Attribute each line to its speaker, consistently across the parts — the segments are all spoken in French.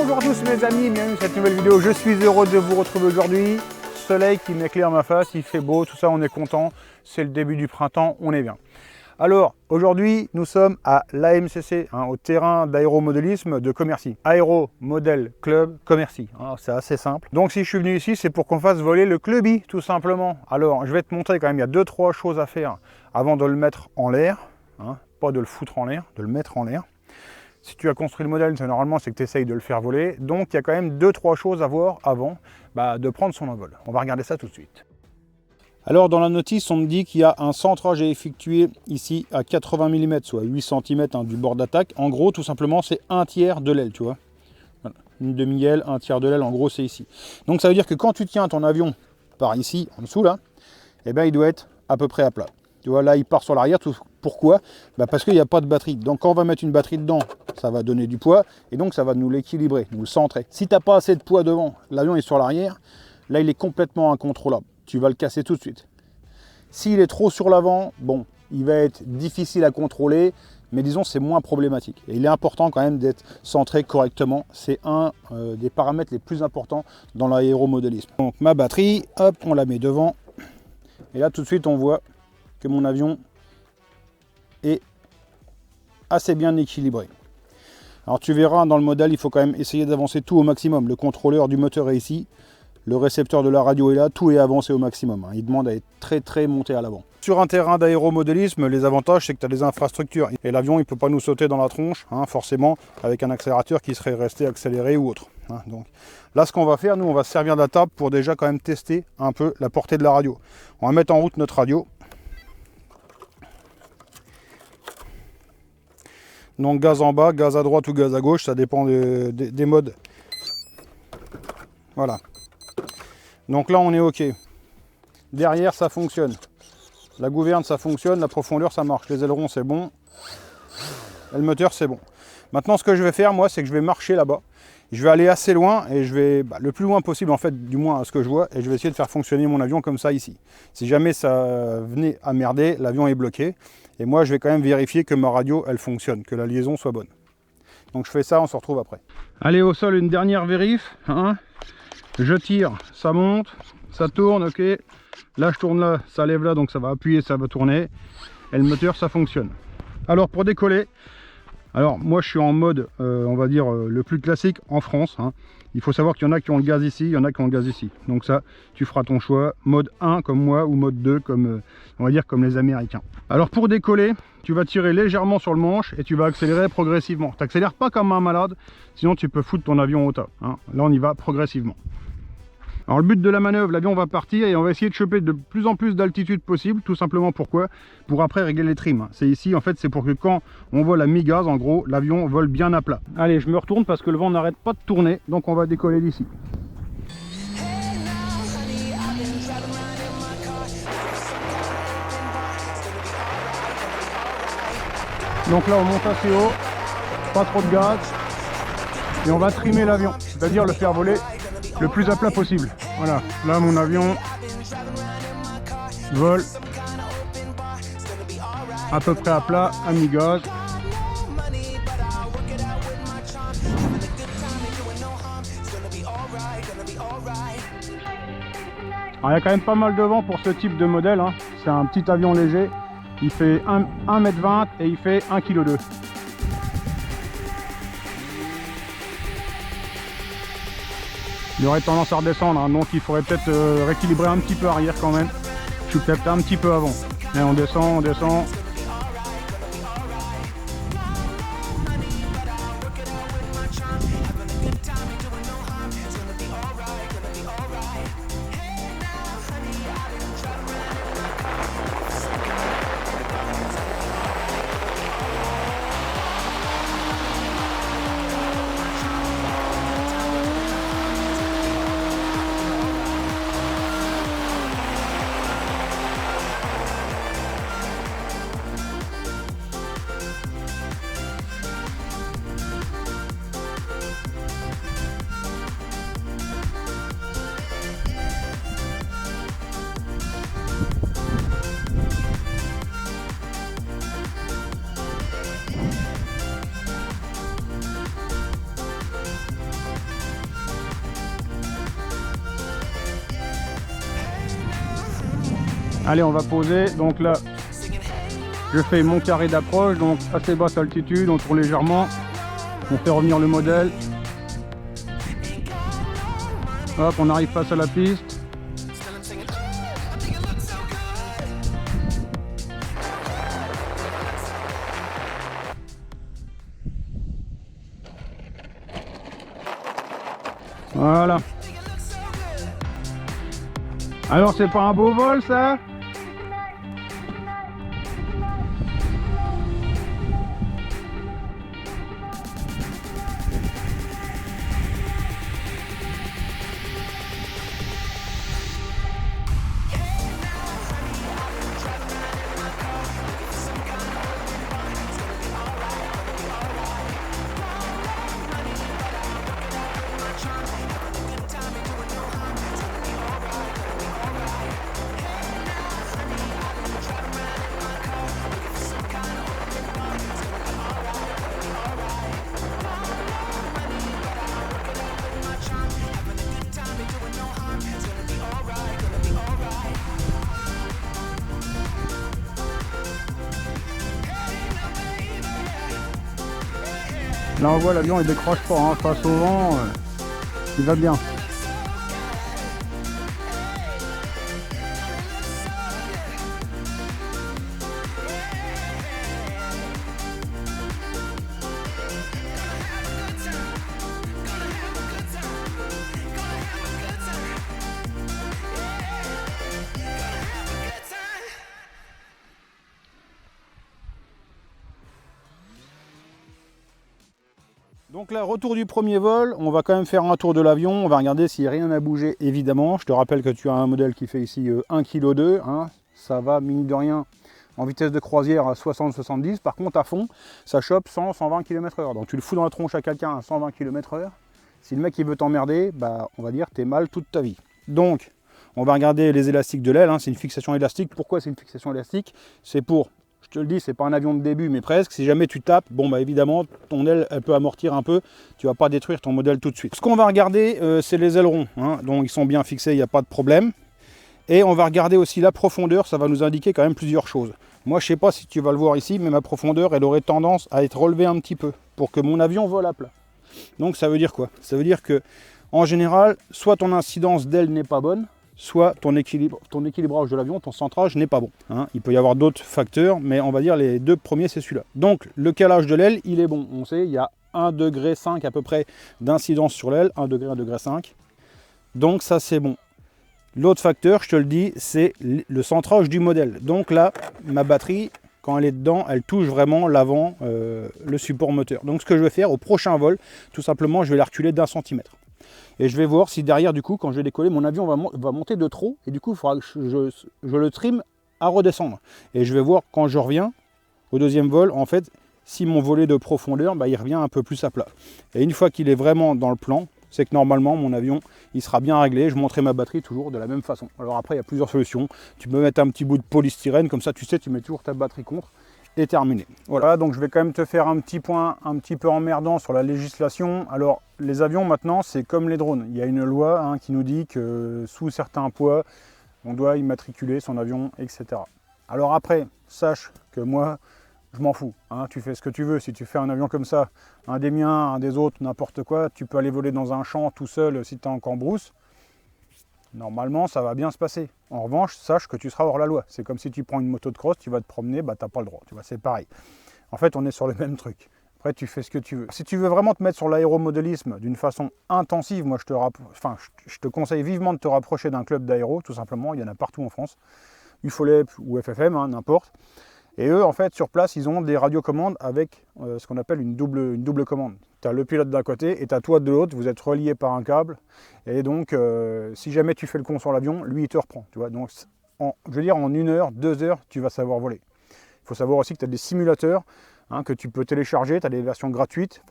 Speaker 1: Bonjour à tous mes amis, bienvenue dans cette nouvelle vidéo. Je suis heureux de vous retrouver aujourd'hui. Soleil qui m'éclaire ma face, il fait beau, tout ça, on est content. C'est le début du printemps, on est bien. Alors, aujourd'hui, nous sommes à l'AMCC, au terrain d'aéromodélisme de Commercy. Aéro Model Club Commercy, c'est assez simple. Donc, si je suis venu ici, c'est pour qu'on fasse voler le clubby, tout simplement. Alors, je vais te montrer quand même, il y a 2-3 choses à faire avant de le mettre en l'air. Pas de le foutre en l'air, de le mettre en l'air. Si tu as construit le modèle, normalement, c'est que tu essayes de le faire voler. Donc, il y a quand même 2-3 choses à voir avant de prendre son envol. On va regarder ça tout de suite. Alors, dans la notice, on me dit qu'il y a un centrage à effectuer ici à 80 mm, soit 8 cm du bord d'attaque. En gros, tout simplement, c'est un tiers de l'aile, tu vois. Voilà. Une demi-aile, un tiers de l'aile, en gros, c'est ici. Donc, ça veut dire que quand tu tiens ton avion par ici, en dessous, là, eh bien, il doit être à peu près à plat. Tu vois, là, il part sur l'arrière. Pourquoi? Parce qu'il n'y a pas de batterie. Donc, quand on va mettre une batterie dedans, ça va donner du poids. Et donc, ça va nous l'équilibrer, nous le centrer. Si tu n'as pas assez de poids devant, l'avion est sur l'arrière, là, il est complètement incontrôlable. Tu vas le casser tout de suite. S'il est trop sur l'avant, bon, il va être difficile à contrôler. Mais disons, c'est moins problématique. Et il est important quand même d'être centré correctement. C'est un des paramètres les plus importants dans l'aéromodélisme. Donc, ma batterie, hop, on la met devant. Et là, tout de suite, on voit que mon avion est assez bien équilibré. Alors tu verras dans le modèle, il faut quand même essayer d'avancer tout au maximum. Le contrôleur du moteur est ici, le récepteur de la radio est là, tout est avancé au maximum. Il demande à être très monté à l'avant. Sur un terrain d'aéromodélisme, les avantages c'est que tu as des infrastructures et l'avion il ne peut pas nous sauter dans la tronche, forcément avec un accélérateur qui serait resté accéléré ou autre. Donc là ce qu'on va faire, nous on va se servir de la table pour déjà quand même tester un peu la portée de la radio. On va mettre en route notre radio. Donc gaz en bas, gaz à droite ou gaz à gauche, ça dépend des modes. Voilà. Donc là on est OK. Derrière ça fonctionne. La gouverne ça fonctionne, la profondeur ça marche. Les ailerons c'est bon. Et le moteur c'est bon. Maintenant ce que je vais faire moi c'est que je vais marcher là-bas. Je vais aller assez loin et je vais le plus loin possible en fait, du moins à ce que je vois. Et je vais essayer de faire fonctionner mon avion comme ça ici. Si jamais ça venait à merder, l'avion est bloqué. Et moi, je vais quand même vérifier que ma radio, elle fonctionne, que la liaison soit bonne. Donc je fais ça, on se retrouve après. Allez, au sol, une dernière vérif. Je tire, ça monte, ça tourne, ok. Là, je tourne là, ça lève là, donc ça va appuyer, ça va tourner. Et le moteur, ça fonctionne. Alors, pour décoller, alors moi, je suis en mode, on va dire, le plus classique en France. Il faut savoir qu'il y en a qui ont le gaz ici, il y en a qui ont le gaz ici. Donc ça, tu feras ton choix. Mode 1 comme moi ou mode 2 comme, on va dire, comme les Américains. Alors pour décoller, tu vas tirer légèrement sur le manche et tu vas accélérer progressivement. Tu n'accélères pas comme un malade, sinon tu peux foutre ton avion au tas. Là, on y va progressivement. Alors le but de la manœuvre, l'avion va partir et on va essayer de choper de plus en plus d'altitude possible. Tout simplement pourquoi? Pour après régler les trims. C'est ici, en fait, c'est pour que quand on vole à mi-gaz, en gros, l'avion vole bien à plat. Allez, je me retourne parce que le vent n'arrête pas de tourner. Donc on va décoller d'ici. Donc là, on monte assez haut, pas trop de gaz. Et on va trimer l'avion, c'est-à-dire le faire voler le plus à plat possible. Voilà, là mon avion vole à peu près à plat, à mi-gaz. Alors, il y a quand même pas mal de vent pour ce type de modèle. C'est un petit avion léger, il fait 1,20 m et il fait 1,2 kg. Il aurait tendance à redescendre, donc il faudrait peut-être rééquilibrer un petit peu arrière quand même. Je suis peut-être un petit peu avant. Et on descend, on descend. Allez, on va poser. Donc là, je fais mon carré d'approche, donc assez basse altitude, on tourne légèrement. On fait revenir le modèle. Hop, on arrive face à la piste. Voilà. Alors, c'est pas un beau vol, ça? Là on voit l'avion il décroche pas, hein, face au vent, il va bien. Donc là, retour du premier vol, on va quand même faire un tour de l'avion, on va regarder s'il n'y a rien à bouger évidemment. Je te rappelle que tu as un modèle qui fait ici 1,2 kg, hein. Ça va mine de rien en vitesse de croisière à 60-70, par contre à fond, ça chope 100-120 km/h. Donc tu le fous dans la tronche à quelqu'un à 120 km/h, si le mec il veut t'emmerder, bah on va dire t'es mal toute ta vie. Donc on va regarder les élastiques de l'aile, hein. C'est une fixation élastique. Pourquoi c'est une fixation élastique? C'est pour... Je te le dis, c'est pas un avion de début, mais presque. Si jamais tu tapes, bon bah évidemment, ton aile elle peut amortir un peu. Tu vas pas détruire ton modèle tout de suite. Ce qu'on va regarder, c'est les ailerons, hein. Donc ils sont bien fixés, il n'y a pas de problème. Et on va regarder aussi la profondeur, ça va nous indiquer quand même plusieurs choses. Moi, je sais pas si tu vas le voir ici, mais ma profondeur, elle aurait tendance à être relevée un petit peu pour que mon avion vole à plat. Donc ça veut dire quoi? Ça veut dire que, en général, soit ton incidence d'aile n'est pas bonne, soit ton équilibrage de l'avion, ton centrage n'est pas bon, hein. Il peut y avoir d'autres facteurs, mais on va dire les deux premiers, c'est celui-là. Donc, le calage de l'aile, il est bon. On sait, il y a 1,5 degré à peu près d'incidence sur l'aile, 1 degré, 1,5 degré. Donc, ça, c'est bon. L'autre facteur, je te le dis, c'est le centrage du modèle. Donc là, ma batterie, quand elle est dedans, elle touche vraiment l'avant, le support moteur. Donc, ce que je vais faire au prochain vol, tout simplement, je vais la reculer d'1 centimètre. Et je vais voir si derrière, du coup, quand je vais décoller, mon avion va monter de trop. Et du coup, il faudra que je le trim à redescendre. Et je vais voir quand je reviens au deuxième vol, en fait, si mon volet de profondeur, bah, il revient un peu plus à plat. Et une fois qu'il est vraiment dans le plan, c'est que normalement, mon avion, il sera bien réglé. Je monterai ma batterie toujours de la même façon. Alors après, il y a plusieurs solutions. Tu peux mettre un petit bout de polystyrène, comme ça, tu sais, tu mets toujours ta batterie contre. Et terminé. Voilà, donc je vais quand même te faire un petit point un petit peu emmerdant sur la législation. Alors, les avions maintenant, c'est comme les drones. Il y a une loi, hein, qui nous dit que sous certains poids, on doit immatriculer son avion, etc. Alors après, sache que moi, je m'en fous, hein, tu fais ce que tu veux. Si tu fais un avion comme ça, un des miens, un des autres, n'importe quoi, tu peux aller voler dans un champ tout seul si tu es en cambrousse. Normalement, ça va bien se passer. En revanche, sache que tu seras hors la loi. C'est comme si tu prends une moto de cross, tu vas te promener, bah, tu n'as pas le droit. Tu vois, c'est pareil. En fait, on est sur le même truc. Après, tu fais ce que tu veux. Si tu veux vraiment te mettre sur l'aéromodélisme d'une façon intensive, moi, je te conseille vivement de te rapprocher d'un club d'aéro, tout simplement. Il y en a partout en France. UFOLEP ou FFM, hein, n'importe. Et eux, en fait, sur place, ils ont des radiocommandes avec ce qu'on appelle une double commande. Tu as le pilote d'un côté et tu as toi de l'autre, vous êtes reliés par un câble. Et donc, si jamais tu fais le con sur l'avion, lui, il te reprend. Tu vois, donc, je veux dire, en 1 heure, 2 heures, tu vas savoir voler. Il faut savoir aussi que tu as des simulateurs, hein, que tu peux télécharger. Tu as des versions gratuites,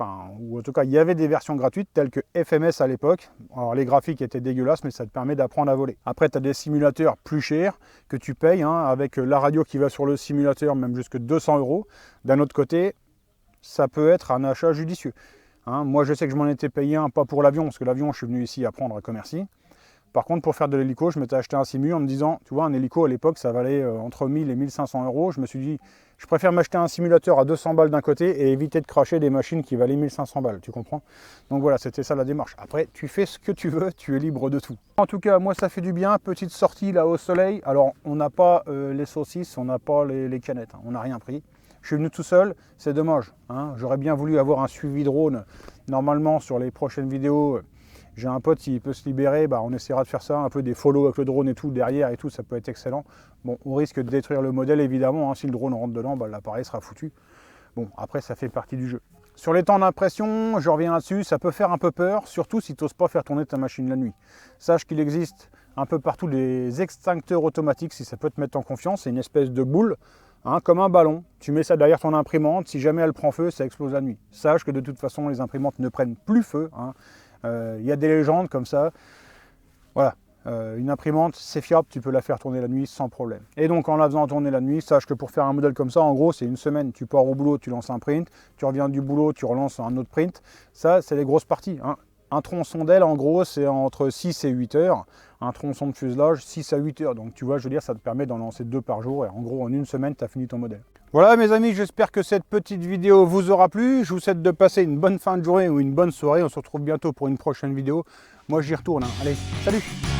Speaker 1: ou en tout cas, il y avait des versions gratuites telles que FMS à l'époque. Alors, les graphiques étaient dégueulasses, mais ça te permet d'apprendre à voler. Après, tu as des simulateurs plus chers que tu payes, hein, avec la radio qui va sur le simulateur, même jusque 200 €. D'un autre côté, ça peut être un achat judicieux. Hein, moi, je sais que je m'en étais payé un, pas pour l'avion, parce que l'avion, je suis venu ici apprendre à commercer. Par contre, pour faire de l'hélico, je m'étais acheté un simu en me disant, tu vois, un hélico à l'époque, ça valait entre 1000 et 1500 euros. Je me suis dit, je préfère m'acheter un simulateur à 200 balles d'un côté et éviter de cracher des machines qui valaient 1500 balles, tu comprends? Donc voilà, c'était ça la démarche. Après, tu fais ce que tu veux, tu es libre de tout. En tout cas, moi, ça fait du bien. Petite sortie là au soleil. Alors, on n'a pas les saucisses, on n'a pas les canettes, hein. On n'a rien pris. Je suis venu tout seul, c'est dommage, hein. J'aurais bien voulu avoir un suivi drone. Normalement, sur les prochaines vidéos, j'ai un pote, s'il peut se libérer, bah, on essaiera de faire ça, un peu des follow avec le drone et tout, derrière et tout, ça peut être excellent. Bon, on risque de détruire le modèle, évidemment, hein. Si le drone rentre dedans, bah, l'appareil sera foutu. Bon, après, ça fait partie du jeu. Sur les temps d'impression, je reviens là-dessus, ça peut faire un peu peur, surtout si tu n'oses pas faire tourner ta machine la nuit. Sache qu'il existe un peu partout des extincteurs automatiques, si ça peut te mettre en confiance. C'est une espèce de boule, hein, comme un ballon. Tu mets ça derrière ton imprimante, si jamais elle prend feu, ça explose la nuit. Sache que de toute façon, les imprimantes ne prennent plus feu, hein. Y a des légendes comme ça. Voilà, une imprimante, c'est fiable, tu peux la faire tourner la nuit sans problème. Et donc en la faisant tourner la nuit, sache que pour faire un modèle comme ça, en gros, c'est une semaine. Tu pars au boulot, tu lances un print, tu reviens du boulot, tu relances un autre print. Ça, c'est les grosses parties, hein. Un tronçon d'aile, en gros, c'est entre 6 et 8 heures. Un tronçon de fuselage, 6 à 8 heures. Donc tu vois, je veux dire, ça te permet d'en lancer 2 par jour. Et en gros, en une semaine, tu as fini ton modèle. Voilà mes amis, j'espère que cette petite vidéo vous aura plu. Je vous souhaite de passer une bonne fin de journée ou une bonne soirée. On se retrouve bientôt pour une prochaine vidéo. Moi, j'y retourne, hein. Allez, salut!